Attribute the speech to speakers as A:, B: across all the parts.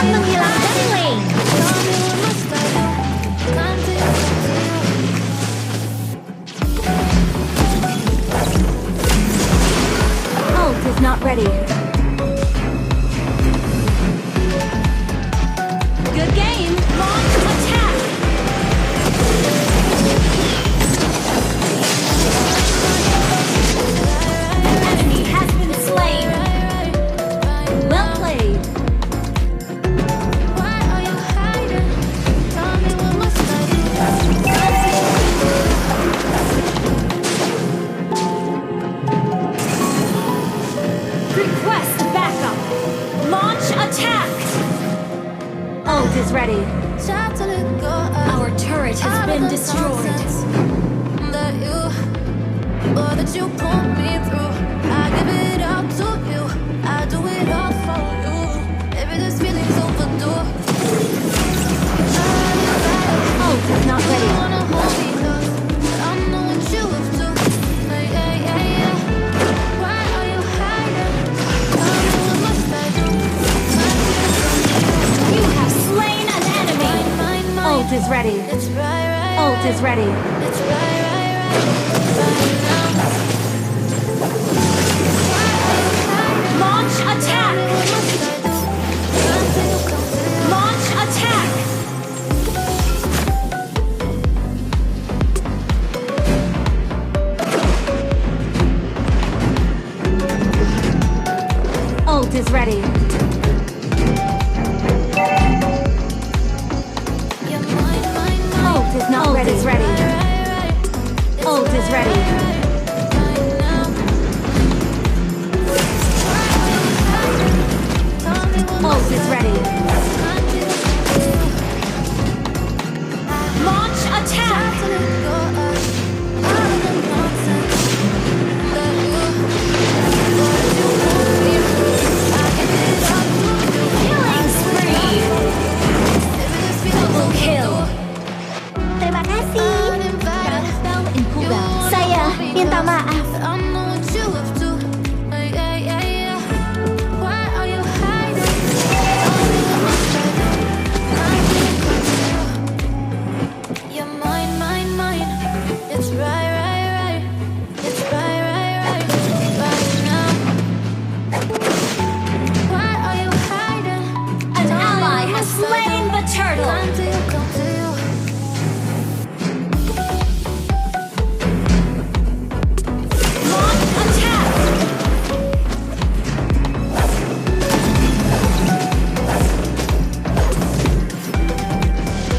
A: kami menghilang dari lane. Ult is not ready. Good game. Launch attack. Enemy has been slain. Well played.
B: Why are you hiding? Tell me what must I do?
A: Request backup. Launch attack. Ult is ready.
B: Try to let go of
A: Our turret has
B: all of
A: been
B: the
A: destroyed.
B: nonsense that you pulled me through. I give it up to you. I do it all for you. Maybe this feeling's overdue.
A: Ult is not
B: You
A: ready.
B: wanna hold me close, but I know what you have to. Yeah, yeah, yeah. Why are you hiding? Tell me what must I do?
A: You have slain an enemy. Ult is ready.
B: It's right.
A: Ult is ready.
B: It's right now.
A: Launch attack. Launch attack. Ult is ready. Ult is not ready. Ult is ready. Ult is ready. Launch attack. Killing spree. Double kill.
C: Terima kasih.
A: Battle spell in cooldown.
C: Saya minta maaf.
A: An ally has slain the turtle. Launch attack.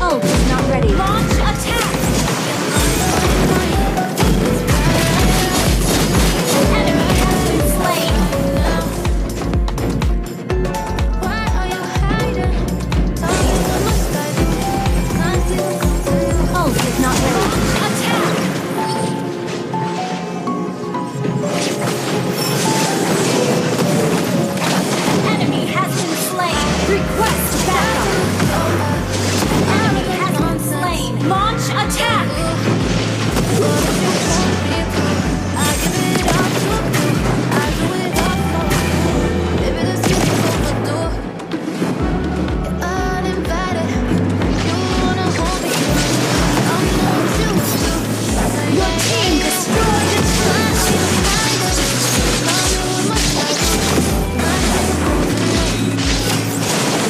A: Ult is not ready. Launch attack. An enemy has been slain. Ult is not ready. Attack. Enemy has been slain. Request backup. Enemy has been slain. Launch attack. Your team destroyed its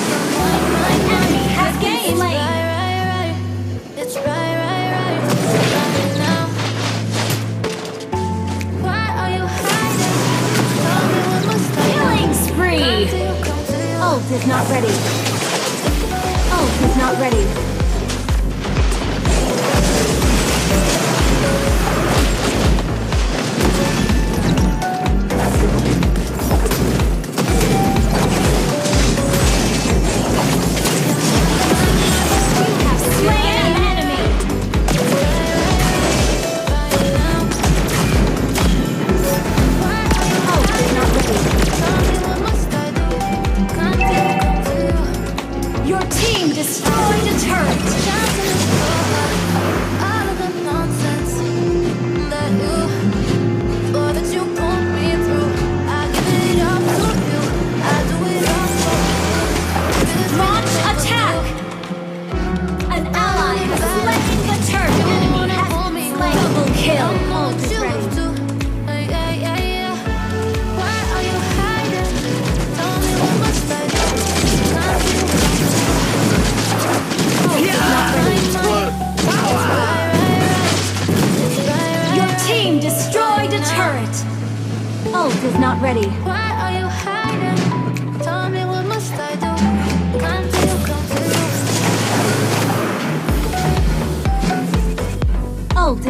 A: enemy has been slain.
B: It's right now. Why are you hiding? Tell me what must I do?
A: Killing spree.
B: Come to you.
A: Ult is not ready. Ult is not ready. You have slain an enemy. Ult is not ready.
B: Tell me what must I do? Come to you.
A: Your team destroyed a turret.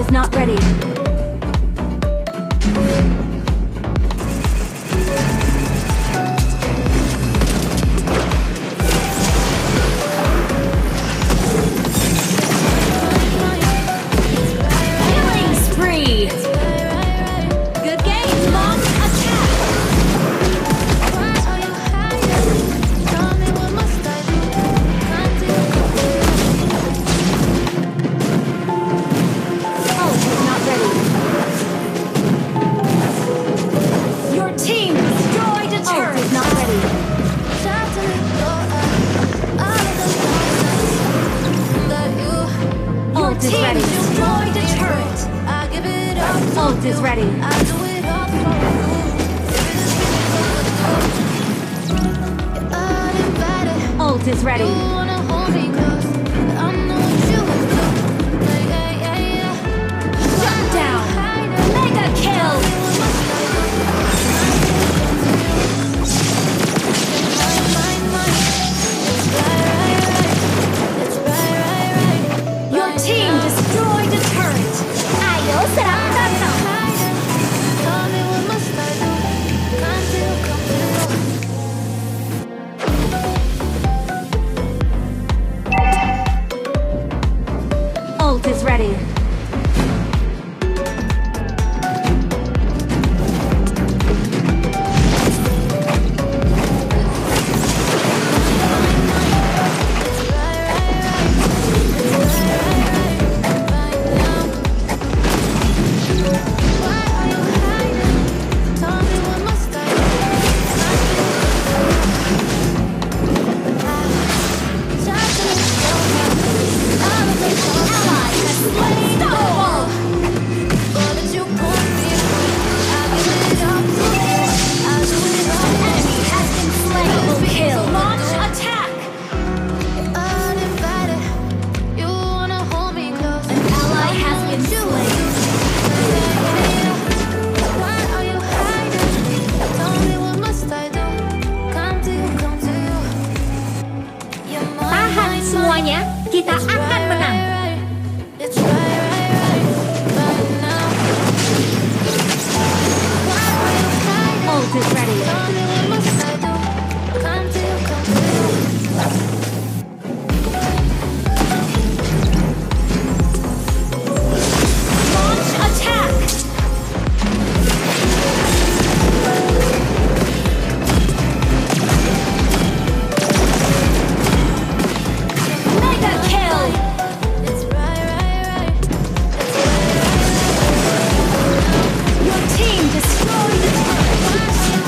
A: is not ready. Killing spree. Good game. Launch attack.
B: Why are you hiding? Tell me what must I do? Can't you
A: Ult is not ready. Your team destroyed a turret. Ult is not ready.
B: shout to me? All of the nonsense that you.
A: Your
B: Ult is
A: team
B: ready.
A: destroyed a turret.
B: I give it up to
A: Ult is
B: you.
A: ready.
B: I do it all for you. You're uninvited.
A: Ult is ready.
B: You wanna hold me close, but I know what you would do. Yeah, yeah, yeah.
A: Shut down. Mega kill. Your team destroyed a turret.
C: Ayo serang Dono.
A: Ult is ready. Ally has slain the wall. Enemy has been slain. Double kill. Launch attack.
B: Uninvited, you wanna hold me close.
A: An ally has been slain.
B: Why are you hiding? Tell me what must I do? Come to you, come to you. You're mine,
C: Tahan
B: mine,
C: semuanya, kita
B: It's
C: akan
B: right,
C: menang.
B: right, right. It's right now. Why are you hiding?
A: Ult is ready.
B: Tell me what must I do? Come to you, come to you.
A: Launch attack. Mega kill.
B: It's right, right, right.
A: Your team destroyed the turret.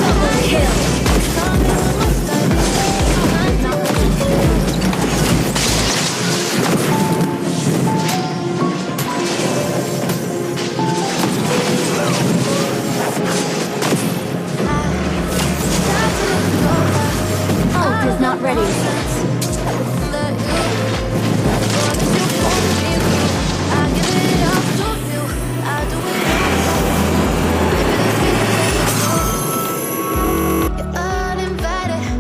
A: Double kill.
B: Tell me what must I do?
A: Ult is not ready.